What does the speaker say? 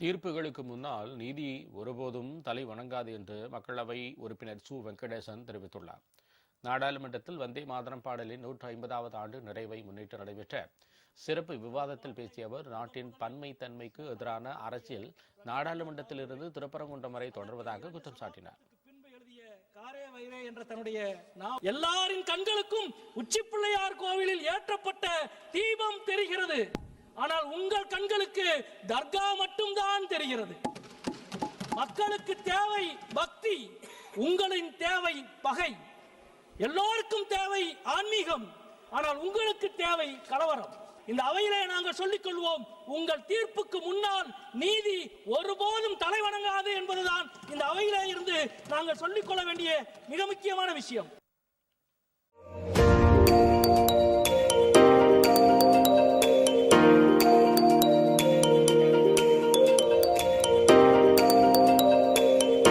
தீர்ப்புகளுக்கு முன்னால் நீதி ஒருபோதும் தலை வணங்காது என்று மக்களவை உறுப்பினர் சு வெங்கடேசன் தெரிவித்துள்ளார். நாடாளுமன்றத்தில் வந்தே மாதரம் பாடலின் 150வது ஆண்டு நிறைவை முன்னிட்டு நடைபெற்ற சிறப்பு விவாதத்தில் பேசிய அவர், நாட்டின் பன்மை தன்மைக்கு எதிரான அரசியல் நாடாளுமன்றத்திலிருந்து திருப்பரங்குன்றம் வரை தொடர்வதாக குற்றம் சாட்டினார். எல்லாரின் கண்களுக்கும் உச்சிப்பிள்ளையார் கோவிலில் ஏற்றப்பட்ட தீபம் தெரிகிறது. ஆனால் உங்கள் கண்களுக்கு தர்கா மட்டும்தான் தெரிகிறது. மக்களுக்கு தேவை பக்தி, உங்களின் தேவை பகை. எல்லோருக்கும் தேவை ஆன்மீகம், ஆனால் உங்களுக்கு தேவை கலவரம். இந்த அவையிலே நாங்கள் சொல்லிக் கொள்வோம், உங்கள் தீர்ப்புக்கு முன்னால் நீதி ஒருபோதும் தலை வணங்காது என்பதுதான் இந்த அவையிலே இருந்து நாங்கள் சொல்லிக் கொள்ள வேண்டிய மிக முக்கியமான விஷயம்.